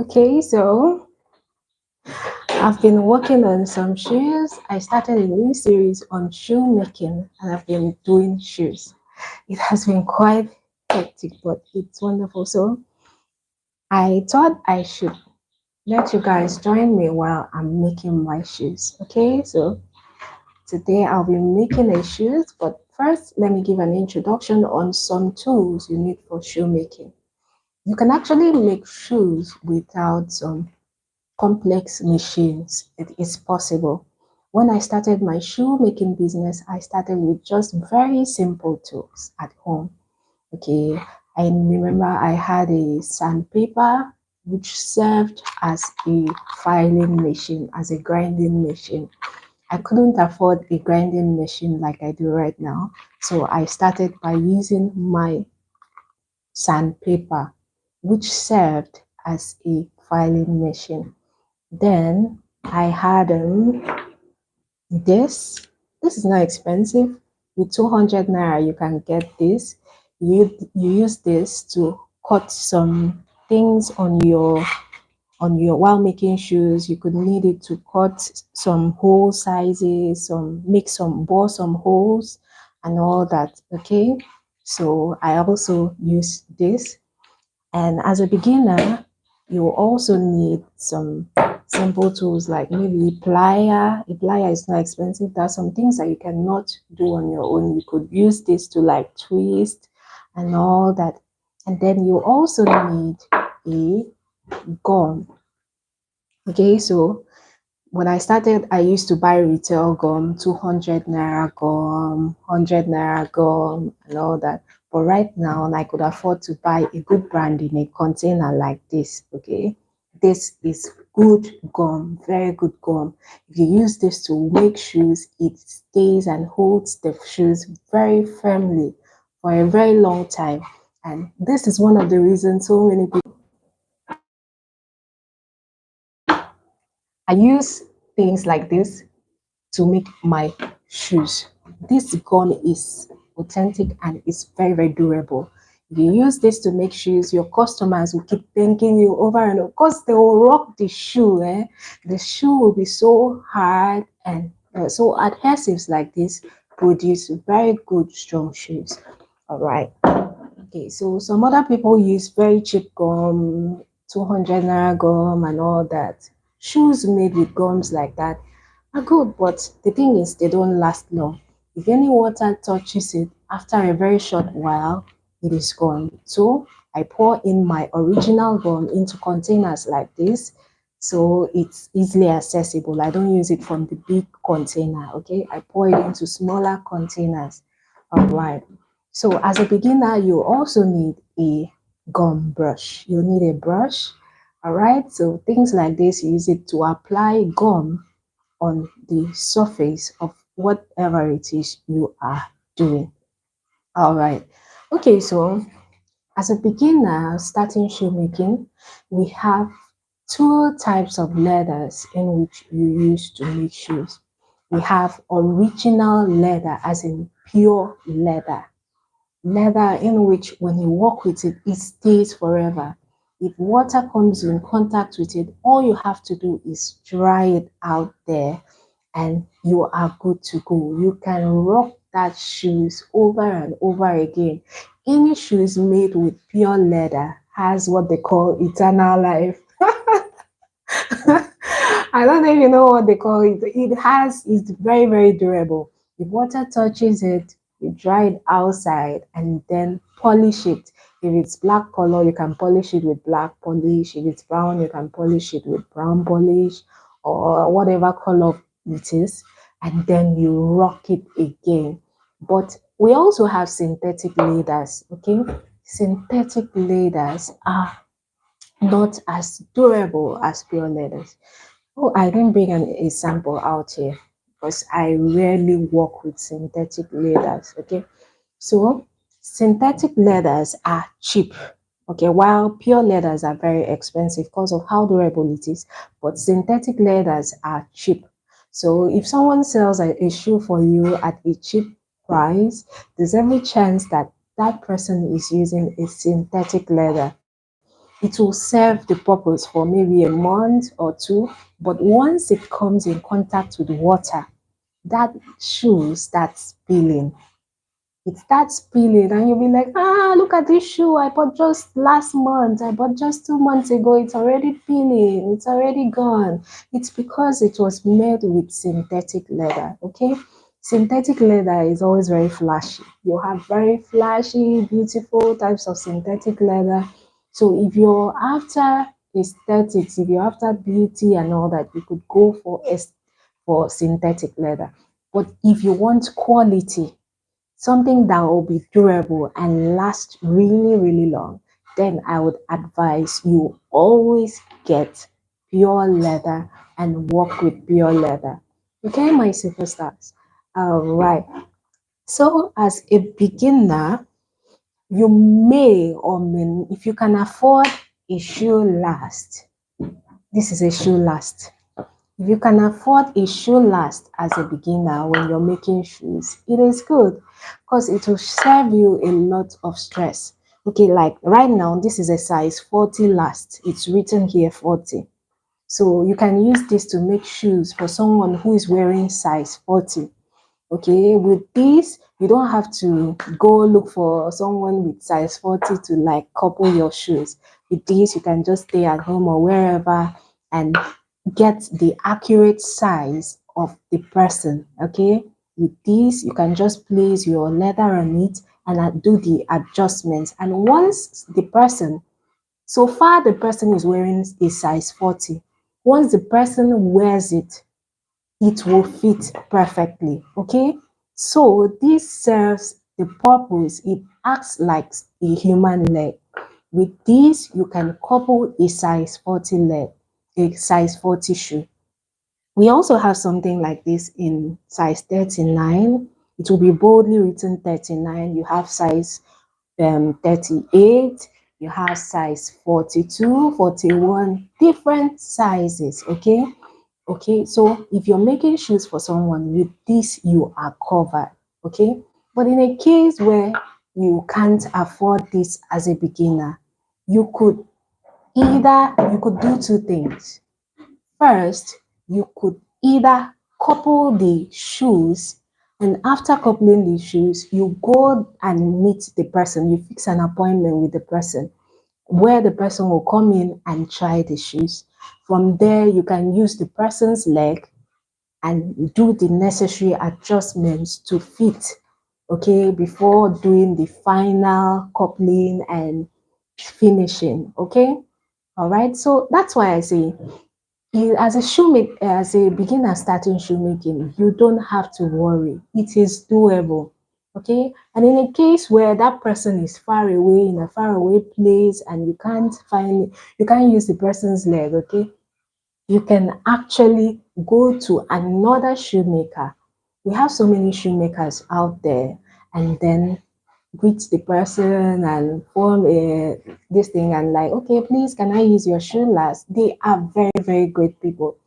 Okay, so I've been working on some shoes. I started a new series on shoemaking and I've been doing shoes. It has been quite hectic, but it's wonderful. So I thought I should let you guys join me while I'm making my shoes. Okay, so today I'll be making a shoes, but first let me give an introduction on some tools you need for shoemaking. You can actually make shoes without some complex machines. It is possible. When I started my shoemaking business, I started with just very simple tools at home. Okay, I remember I had a sandpaper which served as a filing machine, as a grinding machine. I couldn't afford a grinding machine like I do right now, so I started by using my sandpaper, which served as a filing machine. Then I had this. This is not expensive. With 200 naira, you can get this. You use this to cut some things on your while making shoes. You could need it to cut some hole sizes, some make some bore some holes and all that. Okay. So I also use this, and as a beginner, you will also need some simple tools like maybe plier. A plier is not expensive. There are some things that you cannot do on your own. You could use this to like twist and all that. And then you also need a gum. Okay, so when I started, I used to buy retail gum, 200 naira gum, 100 naira gum, and all that. But right now, I could afford to buy a good brand in a container like this. Okay, this is good gum, very good gum. If you use this to make shoes, it stays and holds the shoes very firmly for a very long time. And this is one of the reasons so many people. I use things like this to make my shoes. This gun is authentic and it's very, very durable. If you use this to make shoes, your customers will keep thanking you over and over because they will rock the shoe. The shoe will be so hard and so adhesives like this produce very good, strong shoes. All right. Okay, so some other people use very cheap gum, 200 naira gum, and all that. Shoes made with gums like that are good, but the thing is, they don't last long. If any water touches it, after a very short while, it is gone. So I pour in my original gum into containers like this, so it's easily accessible. I don't use it from the big container, okay? I pour it into smaller containers. All right. So as a beginner, you also need a gum brush. You need a brush. All right. So things like this, you use it to apply gum on the surface of whatever it is you are doing. All right. Okay. So as a beginner starting shoemaking, we have two types of leathers in which you use to make shoes. We have original leather, as in pure leather. Leather in which when you work with it, it stays forever. If water comes in contact with it, all you have to do is dry it out there and you are good to go. You can rock that shoes over and over again. Any shoes made with pure leather has what they call eternal life. I don't know if you know what they call it. It's very, very durable. If water touches it, you dry it outside and then polish it. If it's black color, you can polish it with black polish. If it's brown, you can polish it with brown polish or whatever color it is. And then you rock it again. But we also have synthetic leathers, okay? Synthetic leathers are not as durable as pure leathers. Oh, I didn't bring an example out here because I rarely work with synthetic leathers. Okay, so synthetic leathers are cheap. Okay, while pure leathers are very expensive because of how durable it is, but synthetic leathers are cheap. So if someone sells a shoe for you at a cheap price, there's every chance that that person is using a synthetic leather. It will serve the purpose for maybe a month or two, but once it comes in contact with water, that shoe starts peeling. It starts peeling, and you'll be like, ah, look at this shoe I bought just last month, I bought just 2 months ago. It's already peeling, it's already gone. It's because it was made with synthetic leather. Okay, synthetic leather is always very flashy. You have very flashy, beautiful types of synthetic leather. So if you're after aesthetics, if you're after beauty and all that, you could go for synthetic leather. But if you want quality, something that will be durable and last really, really long, then I would advise you always get pure leather and work with pure leather. Okay, my superstars. All right. So, as a beginner, you may or may, if you can afford a shoe last, this is a shoe last. If you can afford a shoe last as a beginner when you're making shoes, it is good because it will save you a lot of stress. Okay, like right now, this is a size 40 last. It's written here 40. So you can use this to make shoes for someone who is wearing size 40. Okay, with this, you don't have to go look for someone with size 40 to like couple your shoes. With this, you can just stay at home or wherever and get the accurate size of the person. Okay, with this, you can just place your leather on it and do the adjustments. And once the person, so far the person is wearing a size 40, once the person wears it, it will fit perfectly. Okay, so this serves the purpose. It acts like a human leg. With this, you can couple a size 40 leg, a size 40 shoe. We also have something like this in size 39. It will be boldly written 39. You have size 38, you have size 42, 41, different sizes. Okay, okay, so if you're making shoes for someone, with this you are covered. Okay, but in a case where you can't afford this as a beginner, you could do two things. First, you could either couple the shoes, and after coupling the shoes, you go and meet the person, you fix an appointment with the person where the person will come in and try the shoes. From there, you can use the person's leg and do the necessary adjustments to fit, okay, before doing the final coupling and finishing. Okay, all right, so that's why I say as a shoemaker, as a beginner starting shoemaking, you don't have to worry. It is doable. Okay. And in a case where that person is far away in a far away place and you can't use the person's leg, okay, you can actually go to another shoemaker. We have so many shoemakers out there, and then greet the person and form this thing and like, okay, please, can I use your shoe last? They are very, very great people.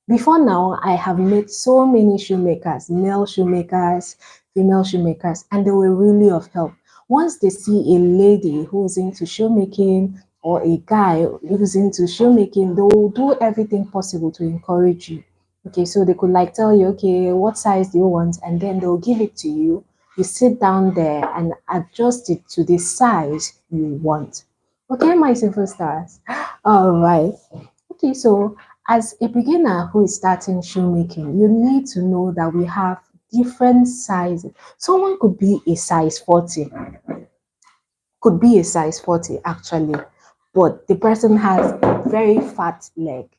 Before now, I have met so many shoemakers, male shoemakers, female shoemakers, and they were really of help. Once they see a lady who's into shoemaking or a guy who's into shoemaking, they will do everything possible to encourage you. Okay, so they could like tell you, okay, what size do you want? And then they'll give it to you. You sit down there and adjust it to the size you want. Okay, my superstars. All right. Okay, so as a beginner who is starting shoemaking, you need to know that we have different sizes. Someone could be a size 40 actually, but the person has a very fat leg,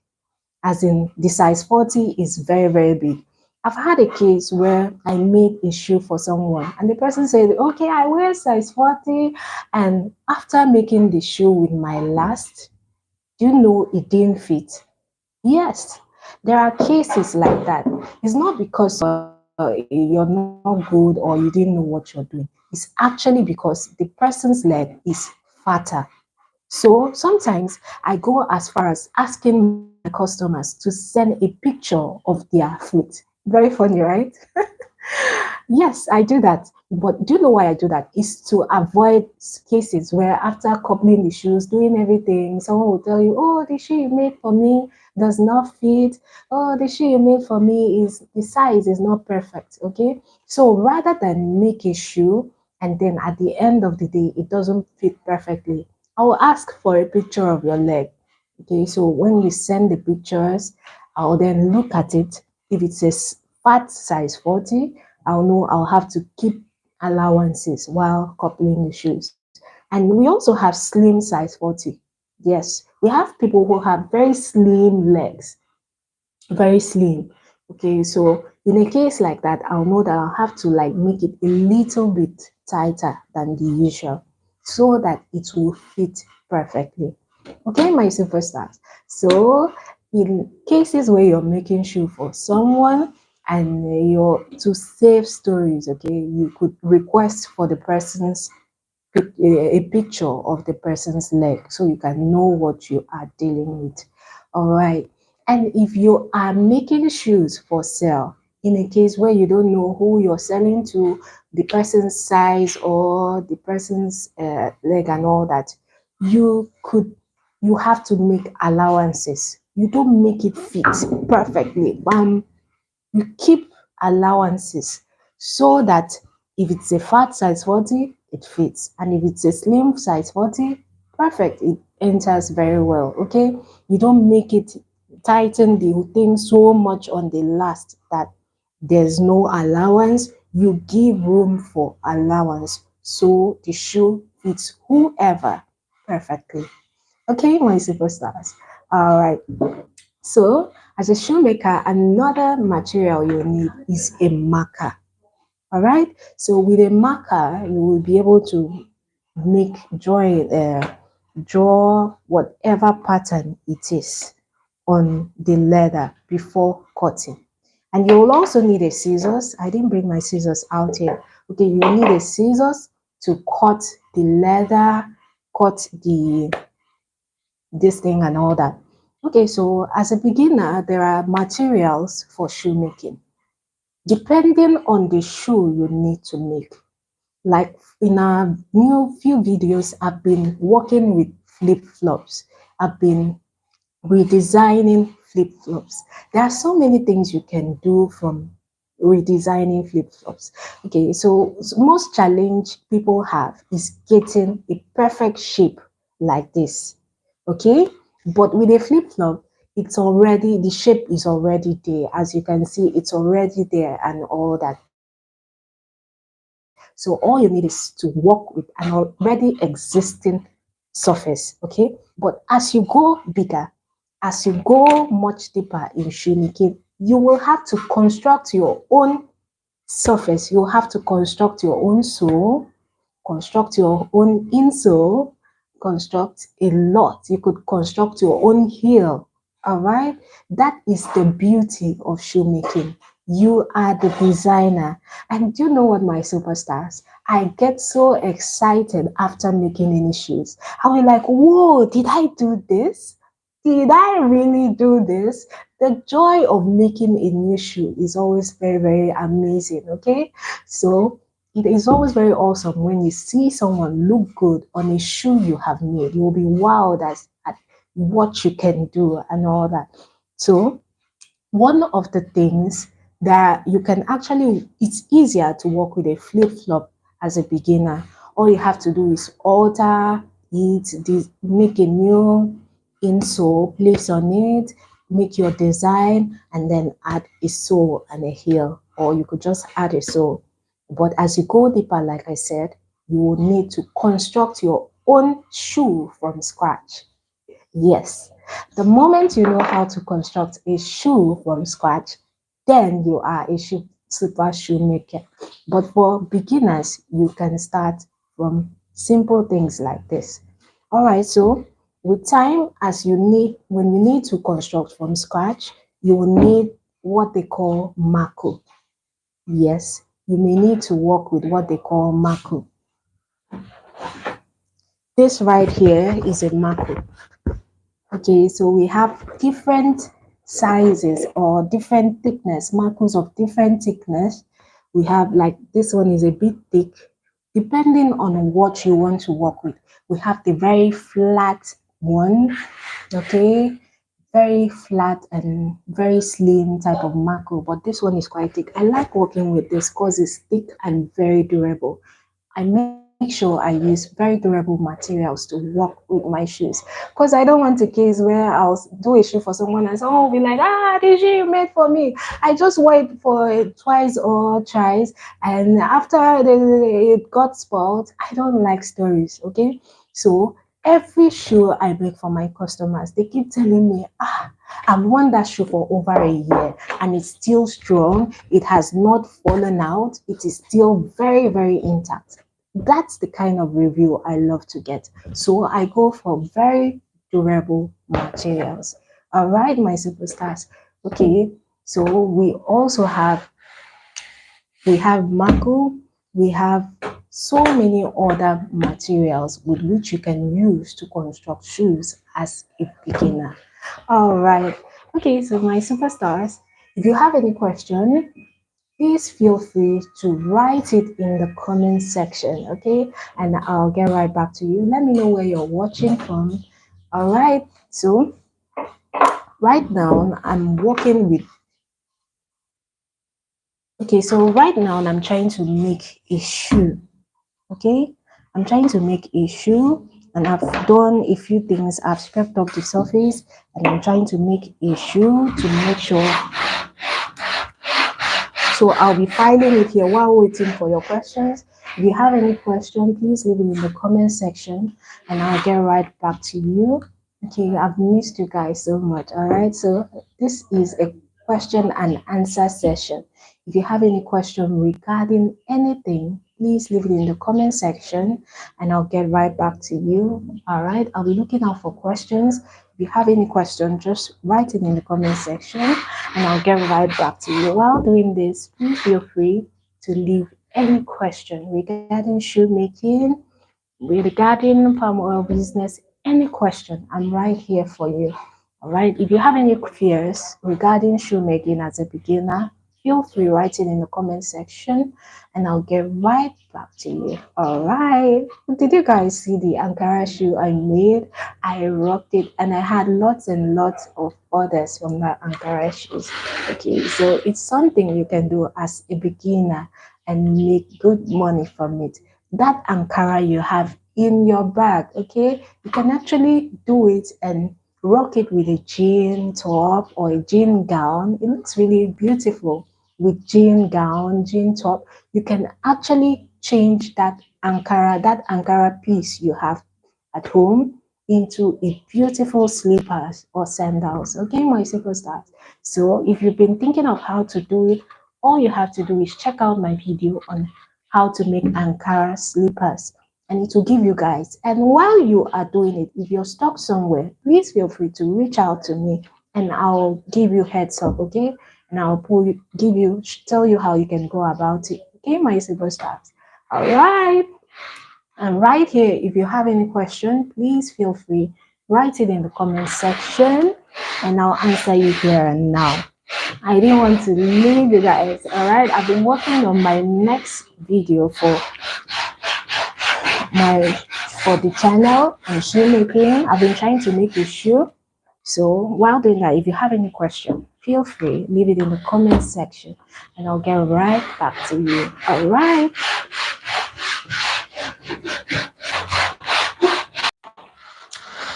as in the size 40 is very, very big. I've had a case where I made a shoe for someone and the person said, okay, I wear size 40. And after making the shoe with my last, do you know it didn't fit? Yes, there are cases like that. It's not because you're not good or you didn't know what you're doing. It's actually because the person's leg is fatter. So sometimes I go as far as asking my customers to send a picture of their foot. Very funny, right? Yes, I do that But do you know why I do that? Is to avoid cases where after coupling the shoes, doing everything, someone will tell you, "Oh, the shoe you made for me does not fit. Oh, the shoe you made for me is the size is not perfect." Okay, so rather than make a shoe and then at the end of the day it doesn't fit perfectly, I will ask for a picture of your leg. Okay, so when you send the pictures, I'll then look at it. If it says fat size 40, I'll know I'll have to keep allowances while coupling the shoes. And we also have slim size 40. Yes, we have people who have very slim legs, very slim. Okay, so in a case like that, I'll know that I'll have to like make it a little bit tighter than the usual so that it will fit perfectly. Okay, my superstars. So in cases where you're making shoe for someone and you're to save stories, okay, you could request for the person's a picture of the person's leg so you can know what you are dealing with. All right. And if you are making shoes for sale, in a case where you don't know who you're selling to, the person's size or the person's leg and all that, you could you have to make allowances. You don't make it fit perfectly. You keep allowances so that if it's a fat size 40, it fits. And if it's a slim size 40, perfect. It enters very well. Okay. You don't make it tighten the thing so much on the last that there's no allowance. You give room for allowance so the shoe fits whoever perfectly. Okay, my superstars. All right. So, as a shoemaker, another material you need is a marker. All right. So, with a marker, you will be able to make draw whatever pattern it is on the leather before cutting. And you will also need a scissors. I didn't bring my scissors out here. Okay, you need a scissors to cut the leather, cut this thing and all that. Okay, so as a beginner, there are materials for shoemaking. Depending on the shoe you need to make. Like in a new few videos, I've been working with flip-flops. I've been redesigning flip-flops. There are so many things you can do from redesigning flip-flops. Okay, so most challenge people have is getting a perfect shape like this. Okay, but with a flip-flop, it's already the shape is already there. As you can see, it's already there and all that. So all you need is to work with an already existing surface. Okay, but as you go bigger, as you go much deeper in shoemaking, you will have to construct your own surface. You have to construct your own sole, construct your own insole, construct a lot. You could construct your own heel. All right. That is the beauty of shoemaking. You are the designer. And do you know what, my superstars? I get so excited after making any shoes. I'll be like, whoa, did I do this? Did I really do this? The joy of making a new shoe is always very, very amazing. Okay. So it is always very awesome when you see someone look good on a shoe you have made. You will be wowed at what you can do and all that. So one of the things that you can actually, it's easier to work with a flip-flop as a beginner. All you have to do is alter it, make a new insole, place on it, make your design, and then add a sole and a heel, or you could just add a sole. But as you go deeper, like I said, you will need to construct your own shoe from scratch. Yes. The moment you know how to construct a shoe from scratch, then you are a super shoemaker. But for beginners, you can start from simple things like this. All right, so with time, when you need to construct from scratch, you will need what they call mako. Yes, you may need to work with what they call mako. This right here is a mako. Okay, so we have different sizes or different thickness, markers of different thickness, We have like this one is a bit thick, depending on what you want to work with. We have the very flat one, okay, very flat and very slim type of macro, but this one is quite thick. I like working with this because it's thick and very durable. I make sure I use very durable materials to work with my shoes because I don't want a case where I'll do a shoe for someone and someone will be like, ah, this shoe you made for me. I just wore it for twice or thrice, and after it got spoiled. I don't like stories, okay? So every shoe I make for my customers, they keep telling me, ah, I've worn that shoe for over a year and it's still strong. It has not fallen out. It is still very, very intact. That's the kind of review I love to get. So I go for very durable materials. All right, my superstars. Okay, so we have Mako, we have so many other materials with which you can use to construct shoes as a beginner. All right. Okay, so my superstars, if you have any question, please feel free to write it in the comment section, okay? And I'll get right back to you. Let me know where you're watching from. All right. So right now I'm working with okay, so right now I'm trying to make a shoe. Okay, I'm trying to make a shoe and I've done a few things. I've scraped up the surface and I'm trying to make a shoe to make sure. So I'll be filing it here while waiting for your questions. If you have any question, please leave it in the comment section and I'll get right back to you. Okay, I've missed you guys so much. All right, so this is a question and answer session. If you have any question regarding anything, please leave it in the comment section and I'll get right back to you. All right, I'll be looking out for questions. If you have any question, just write it in the comment section and I'll get right back to you. While doing this, please feel free to leave any question regarding shoemaking, regarding palm oil business, any question. I'm right here for you. All right. If you have any fears regarding shoemaking as a beginner, feel free to write it in the comment section and I'll get right back to you. All right. Did you guys see the Ankara shoe I made? I rocked it and I had lots and lots of orders from that Ankara shoes. Okay, so it's something you can do as a beginner and make good money from it. That Ankara you have in your bag, okay, you can actually do it and rock it with a jean top or a jean gown. It looks really beautiful with jean gown, jean top. You can actually change that Ankara piece you have at home into a beautiful slippers or sandals. Okay, my superstars. So if you've been thinking of how to do it, all you have to do is check out my video on how to make Ankara slippers and it will give you guys. And while you are doing it, if you're stuck somewhere, please feel free to reach out to me and I'll give you heads up, okay? And I'll tell you how you can go about it. Okay, my superstars. All right. And right here, if you have any question, please feel free, write it in the comment section and I'll answer you here and now. I didn't want to leave you guys. All right, I've been working on my next video for the channel on shoemaking. I've been trying to make a shoe. So while doing that, if you have any question, feel free, leave it in the comment section and I'll get right back to you. All right.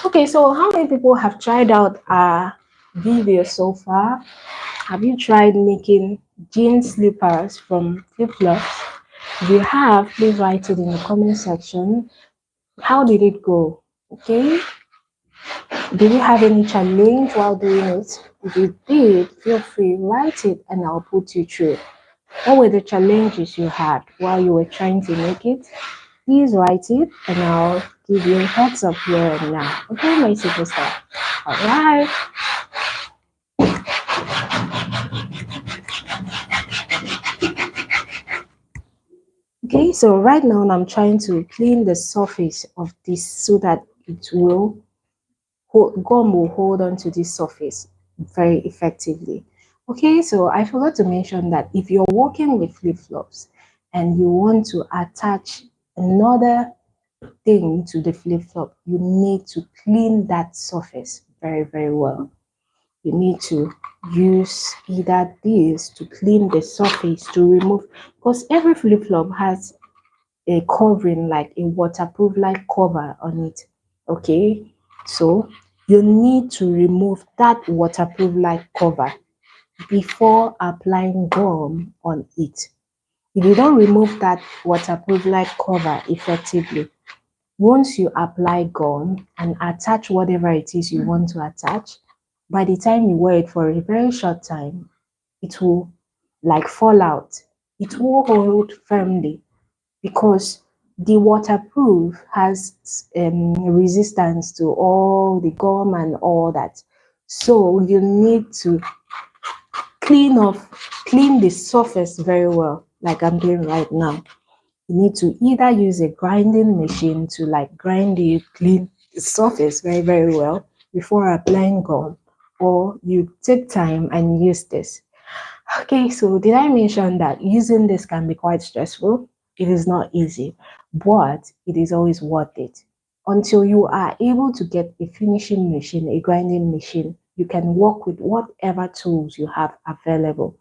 Okay, so how many people have tried out our video so far? Have you tried making jean slippers from flip-flops? If you have, please write it in the comment section. How did it go? Okay. Did you have any challenge while doing it? If you did, feel free, write it and I'll put you through. What were the challenges you had while you were trying to make it? Please write it and I'll give you a heads up here and now. Okay, my superstar. All right. Okay, so right now I'm trying to clean the surface of this so that gum will hold on to this surface very effectively. Okay, so I forgot to mention that if you're working with flip-flops and you want to attach another thing to the flip-flop, you need to clean that surface very, very well. You need to use either this to clean the surface to remove, because every flip-flop has a covering, like a waterproof like cover on it. Okay, so you need to remove that waterproof like cover before applying gum on it. If you don't remove that waterproof like cover effectively, once you apply gum and attach whatever it is you want to attach, by the time you wear it for a very short time, it will like fall out. It will hold firmly because the waterproof has resistance to all the gum and all that. So you need to clean the surface very well, like I'm doing right now. You need to either use a grinding machine to like grind it, clean the surface very, very well before applying gum, or you take time and use this. Okay, so did I mention that using this can be quite stressful? It is not easy, but it is always worth it. Until you are able to get a finishing machine, a grinding machine, you can work with whatever tools you have available.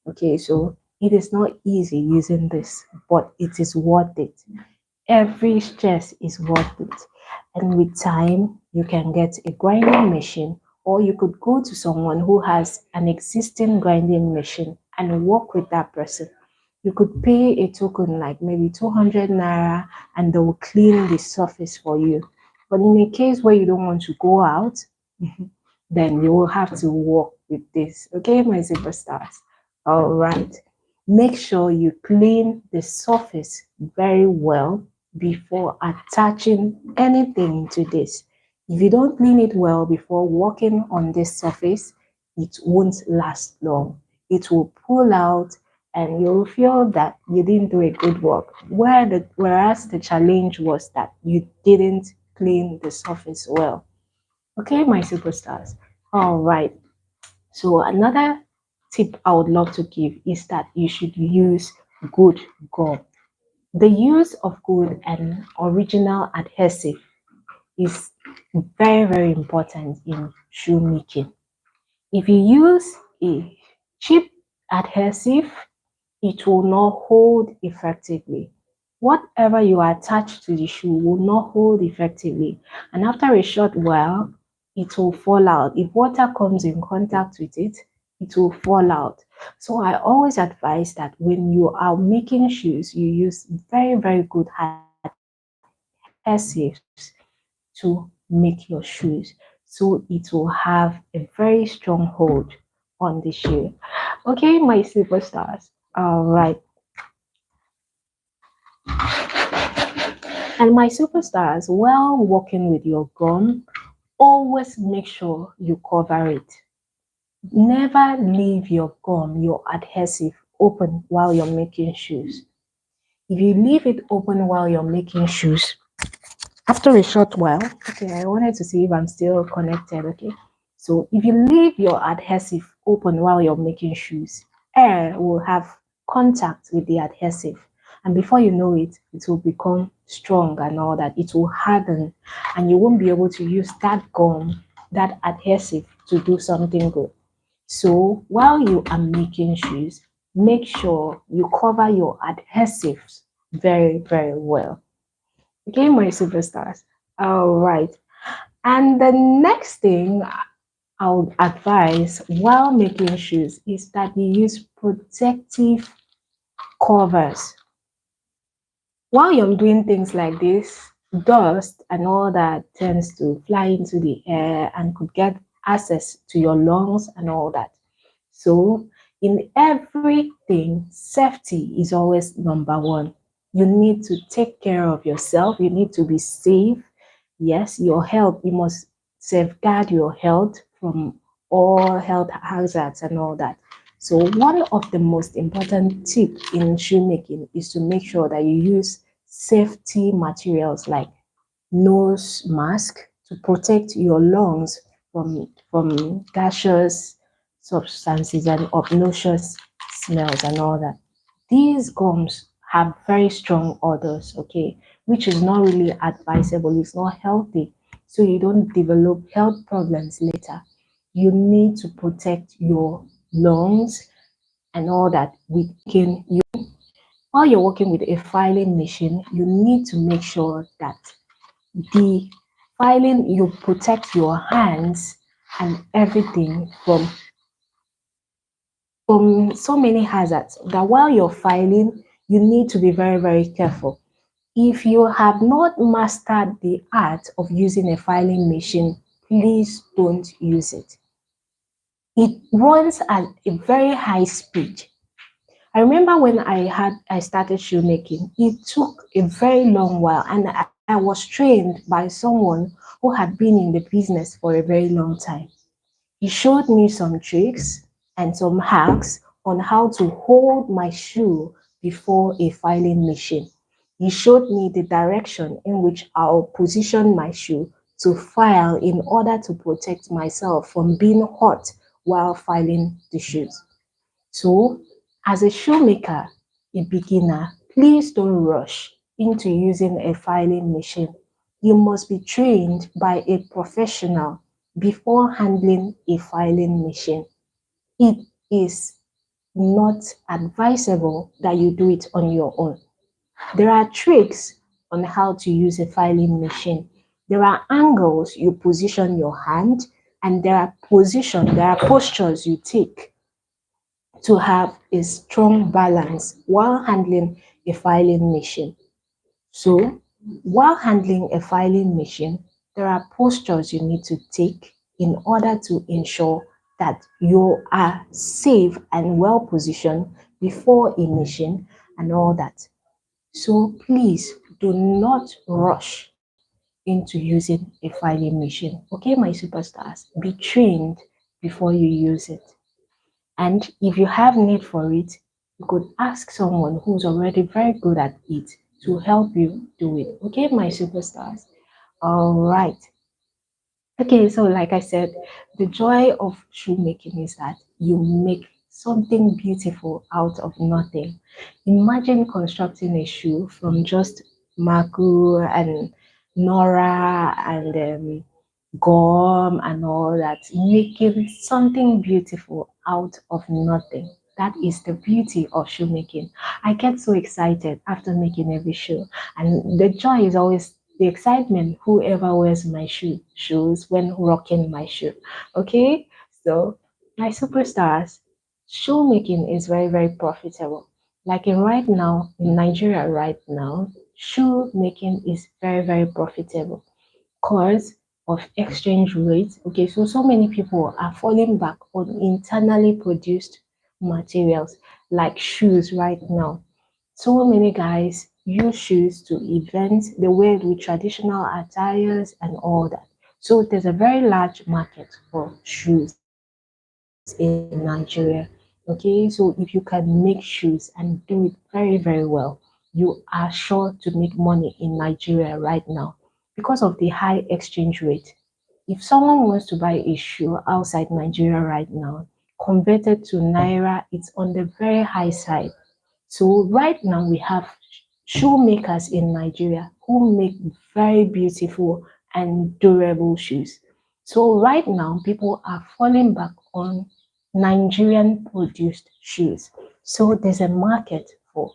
Okay, so it is not easy using this, but it is worth it. Every stress is worth it. And with time, you can get a grinding machine, or you could go to someone who has an existing grinding machine and work with that person. You could pay a token like maybe 200 naira and they will clean the surface for you. But in a case where you don't want to go out, then you will have to work with this. Okay, my superstars. All right. Make sure you clean the surface very well before attaching anything to this. If you don't clean it well before working on this surface, it won't last long. It will pull out and you'll feel that you didn't do a good work. Whereas the challenge was that you didn't clean the surface well. Okay, my superstars. All right. So another tip I would love to give is that you should use good gum. The use of good and original adhesive is very, very important in shoemaking. If you use a cheap adhesive, it will not hold effectively. Whatever you attach to the shoe will not hold effectively. And after a short while, it will fall out. If water comes in contact with it, it will fall out. So I always advise that when you are making shoes, you use very, very good adhesives to make your shoes. So it will have a very strong hold on the shoe. Okay, my superstars. All right. And my superstars, while working with your gum, always make sure you cover it. Never leave your gum, your adhesive, open while you're making shoes. If you leave it open while you're making shoes, after a short while, okay, I wanted to see if I'm still connected, okay? So if you leave your adhesive open while you're making shoes, air will have contact with the adhesive. And before you know it, it will become strong and all that. It will harden and you won't be able to use that gum, that adhesive to do something good. So while you are making shoes, make sure you cover your adhesives very, very well. Okay, my superstars. All right. And the next thing I would advise while making shoes is that you use protective covers. While you're doing things like this, dust and all that tends to fly into the air and could get access to your lungs and all that. So, in everything, safety is always number one. You need to take care of yourself. You need to be safe. Yes, your health, you must safeguard your health from all health hazards and all that. So, one of the most important tips in shoemaking is to make sure that you use safety materials like nose mask to protect your lungs from gaseous substances and obnoxious smells and all that. These gums have very strong odors, okay, which is not really advisable. It's not healthy. So you don't develop health problems later. You need to protect your lungs and all that with you. While you're working with a filing machine, you need to make sure that the filing, you protect your hands and everything from so many hazards that while you're filing, you need to be very, very careful. If you have not mastered the art of using a filing machine, please don't use it. It runs at a very high speed. I remember when I started shoemaking, it took a very long while, and I was trained by someone who had been in the business for a very long time. He showed me some tricks and some hacks on how to hold my shoe before a filing machine. He showed me the direction in which I'll position my shoe to file in order to protect myself from being hurt while filing the shoes. So, as a shoemaker, a beginner, please don't rush into using a filing machine. You must be trained by a professional before handling a filing machine. It is not advisable that you do it on your own. There are tricks on how to use a filing machine. There are angles you position your hand, and there are postures you take to have a strong balance while handling a filing machine. So, while handling a filing machine, there are postures you need to take in order to ensure that you are safe and well positioned before a machine and all that. So, please do not rush into using a filing machine. Okay, my superstars, be trained before you use it. And if you have need for it, you could ask someone who's already very good at it to help you do it. Okay, my superstars. All right. Okay, so like I said, the joy of shoemaking is that you make something beautiful out of nothing. Imagine constructing a shoe from just maku and nora and gum and all that, making something beautiful out of nothing. That is the beauty of shoemaking. I get so excited after making every shoe, and the joy is always the excitement whoever wears my shoes when rocking my shoe. Okay, so my superstars, shoemaking is very, very profitable. Like in right now, in Nigeria right now, shoemaking is very, very profitable because of exchange rates. Okay, so so many people are falling back on internally produced materials like shoes right now. So many guys use shoes to events, they wear it with traditional attires and all that. So there's a very large market for shoes in Nigeria. Okay, so if you can make shoes and do it very, very well, you are sure to make money in Nigeria right now because of the high exchange rate. If someone wants to buy a shoe outside Nigeria right now, converted to Naira, it's on the very high side. So right now we have shoemakers in Nigeria who make very beautiful and durable shoes. So right now people are falling back on Nigerian produced shoes. So there's a market for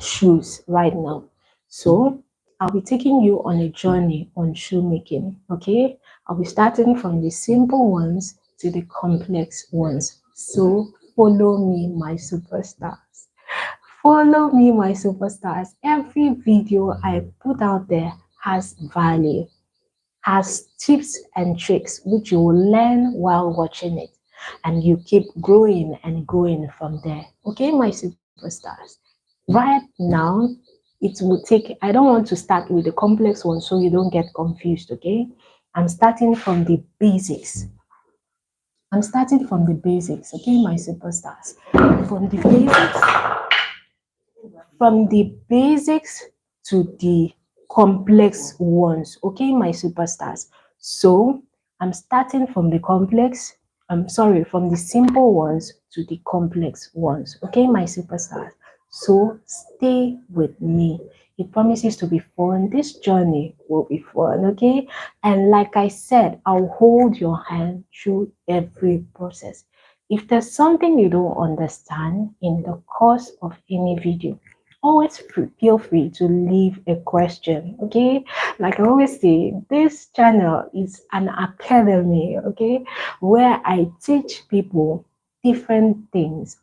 shoes right now. So I'll be taking you on a journey on shoemaking. Okay, I'll be starting from the simple ones to the complex ones. So follow me, my superstars. Follow me, my superstars. Every video I put out there has value, has tips and tricks which you will learn while watching it, and you keep growing and growing from there. Okay, my superstars. Right now, it will take, I don't want to start with the complex one so you don't get confused. Okay, I'm starting from the basics. I'm starting from the basics. Okay, my superstars. From the basics from the basics to the complex ones. Okay, my superstars. So I'm starting from the complex I'm sorry, from the simple ones to the complex ones. Okay, my superstars. So stay with me. It promises to be fun. This journey will be fun, okay? And like I said, I'll hold your hand through every process. If there's something you don't understand in the course of any video, always feel free to leave a question, okay? Like I always say, this channel is an academy, okay, where I teach people different things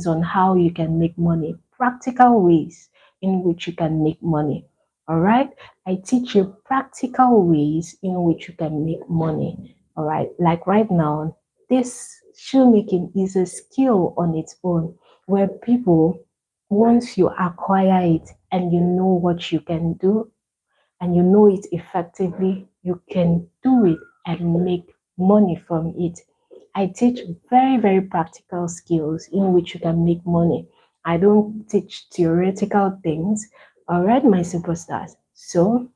on how you can make money, practical ways in which you can make money. All right, I teach you practical ways in which you can make money. All right, like right now, this shoemaking is a skill on its own where people, once you acquire it and you know what you can do and you know it effectively, you can do it and make money from it. I teach very practical skills in which you can make money. I don't teach theoretical things. All right, my superstars. So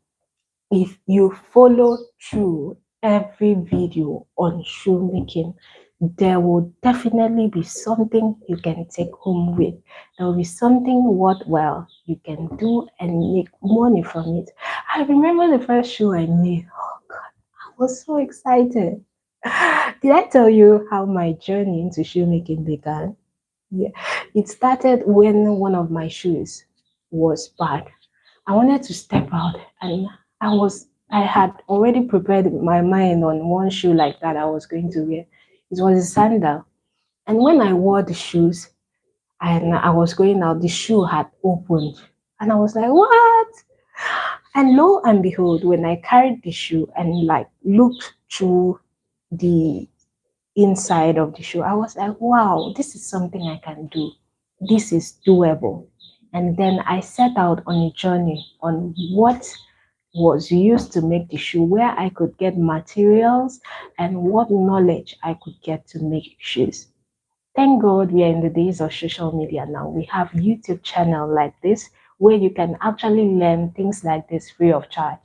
if you follow through every video on shoemaking, there will definitely be something you can take home with. There will be something worthwhile you can do and make money from it. I remember the first shoe I made. Oh God, I was so excited. Did I tell you how my journey into shoemaking began? Yeah, it started when one of my shoes was bad. I wanted to step out and I had already prepared my mind on one shoe like that I was going to wear. It was a sandal. And when I wore the shoes and I was going out, the shoe had opened. And I was like, what? And lo and behold, when I carried the shoe and like looked through the inside of the shoe, I was like, wow, this is something I can do. This is doable. And then I set out on a journey on what was used to make the shoe, where I could get materials and what knowledge I could get to make shoes. Thank God we are in the days of social media now. We have YouTube channel like this where you can actually learn things like this free of charge.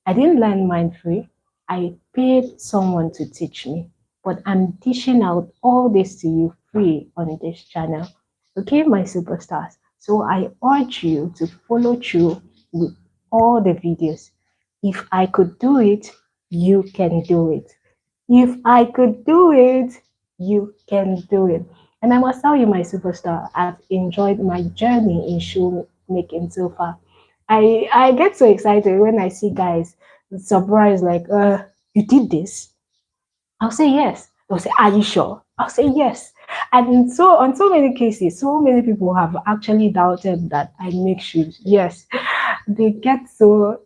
I didn't learn mine free. I paid someone to teach me, but I'm dishing out all this to you free on this channel. Okay, my superstars. So I urge you to follow through with all the videos. If I could do it, you can do it. If I could do it, you can do it. And I must tell you, my superstar, I've enjoyed my journey in shoemaking so far. I get so excited when I see guys surprised, like, you did this? I'll say yes. They'll say, are you sure? I'll say yes. And so on so many cases, so many people have actually doubted that I make shoes. Yes, they get so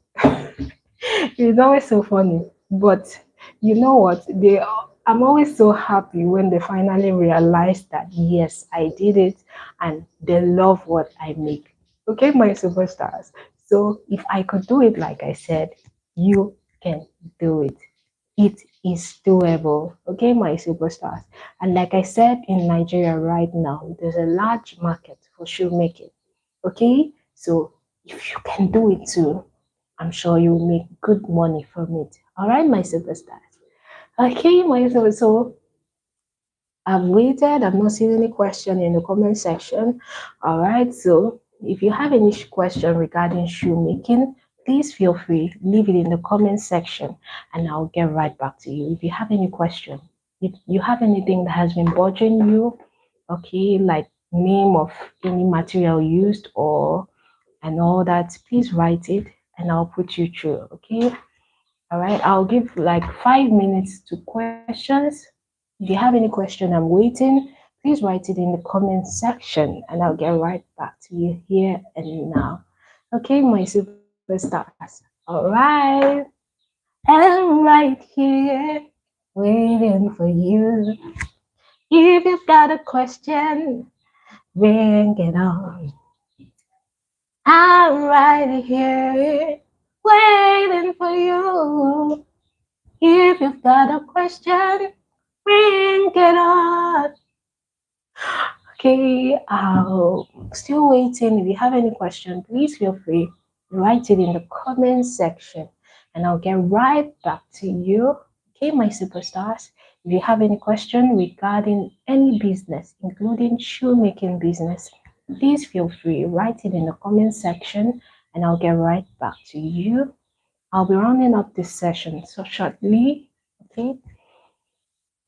it's always so funny. But you know what? I'm always so happy when they finally realize that yes, I did it and they love what I make. Okay, my superstars. So if I could do it like I said, you can do it. It is doable. Okay, my superstars. And like I said, in Nigeria right now, there's a large market for shoemaking. Okay, so if you can do it too, I'm sure you'll make good money from it. All right, my superstars. Okay, my super. So I've waited. I've not seen any question in the comment section. All right, so if you have any question regarding shoemaking, please feel free, leave it in the comment section and I'll get right back to you. If you have any question, if you have anything that has been bothering you, okay, like name of any material used or and all that, please write it and I'll put you through. Okay, all right, I'll give like 5 minutes to questions. If you have any question, I'm waiting. Please write it in the comment section and I'll get right back to you here and now. Okay, my superstars. All right, I'm right here waiting for you. If you've got a question, bring it on. I'm right here waiting for you. If you've got a question, bring it on. Okay, I'll still waiting. If you have any question, please feel free. Write it in the comment section and I'll get right back to you. Okay, my superstars. If you have any question regarding any business, including shoemaking business, please feel free, write it in the comment section and I'll get right back to you. I'll be rounding up this session so shortly. Okay,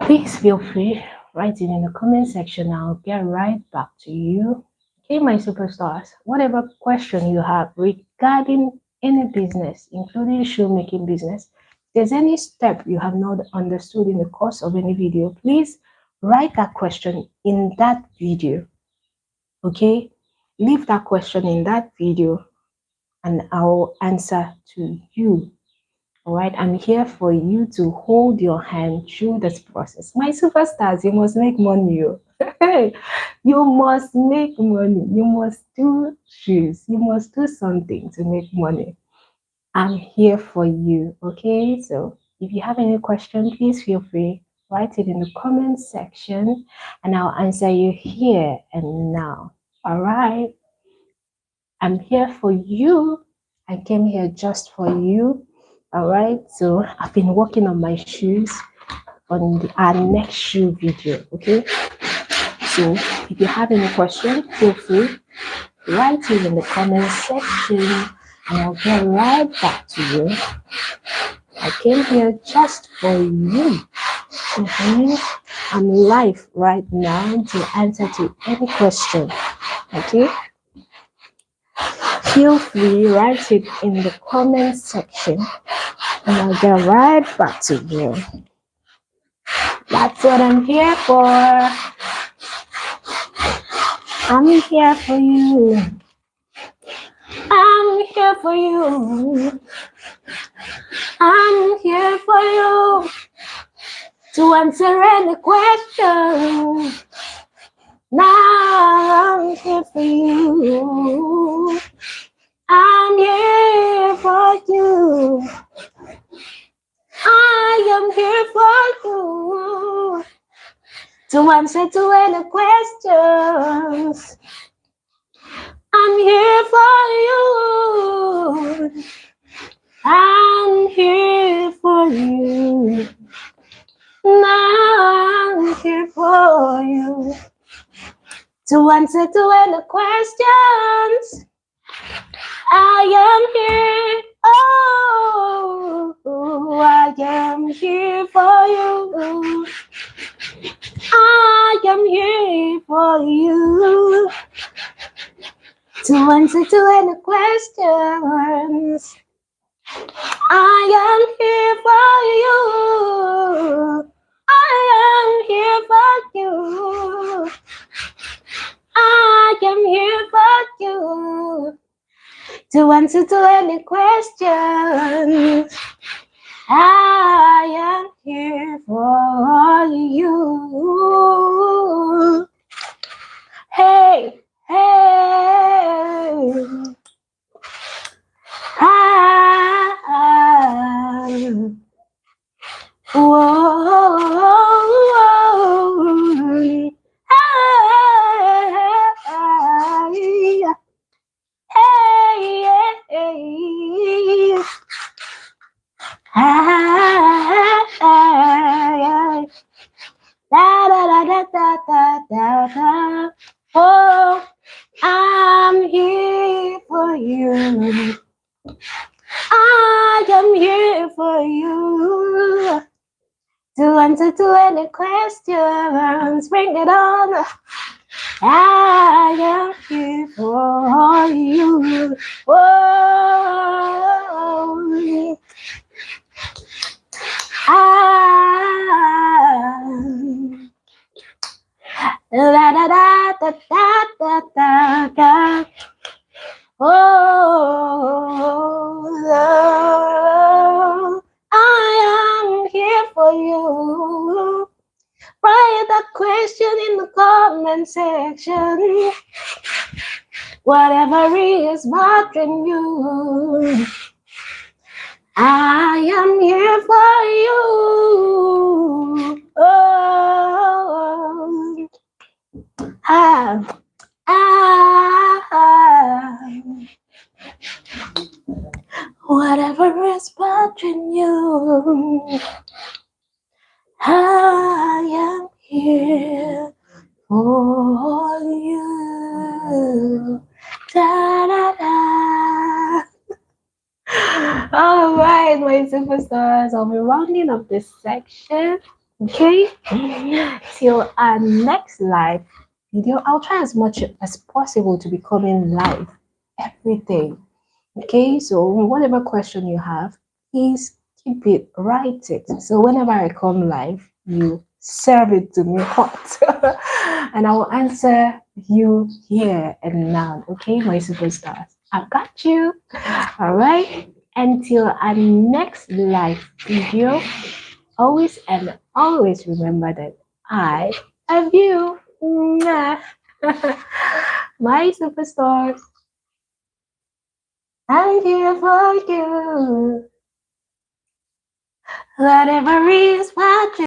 please feel free, write it in the comment section. I'll get right back to you. Okay, my superstars, whatever question you have regarding any business, including shoemaking business, if there's any step you have not understood in the course of any video, please write that question in that video. Okay, leave that question in that video and I'll answer to you. All right, I'm here for you to hold your hand through this process. My superstars, you must make money. You must make money. You must do shoes. You must do something to make money. I'm here for you. Okay, so if you have any question, please feel free. Write it in the comment section and I'll answer you here and now. All right, I'm here for you. I came here just for you. All right, so I've been working on my shoes on our next shoe video. Okay, so if you have any question, feel free, write it in the comment section and I'll get right back to you. I came here just for you. I'm live right now to answer to any question. Okay, feel free, write it in the comment section and I'll get right back to you. That's what I'm here for. I'm here for you. I'm here for you. I'm here for you to answer any question. Now I'm here for you. I'm here for you. I am here for you to answer to any questions. I'm here for you. I'm here for you. Now I'm here for you to answer to any questions. I am here. Oh, I am here for you. I am here for you to answer to any questions. I am here for you. I am here for you. I am here for you to answer to any questions. I am here for you. Hey, hey. Whoa. Oh, I'm here for you. I am here for you to answer to any questions. Bring it on. I am here for you. Oh, la da da da da da da da. Oh, I am here for you. Write that question in the comment section. Whatever is bothering you, I am here for you. Oh, whatever is bothering you, superstars, I'll be rounding up this section. Okay? Till our next live video, I'll try as much as possible to be coming live every day. Okay, so whatever question you have, please keep it, write it. So whenever I come live, you serve it to me hot. And I will answer you here and now. Okay, my superstars. I've got you. All right. Until our next live video, always and always remember that I love you. Mwah. My superstars. I'm here for you. Whatever is what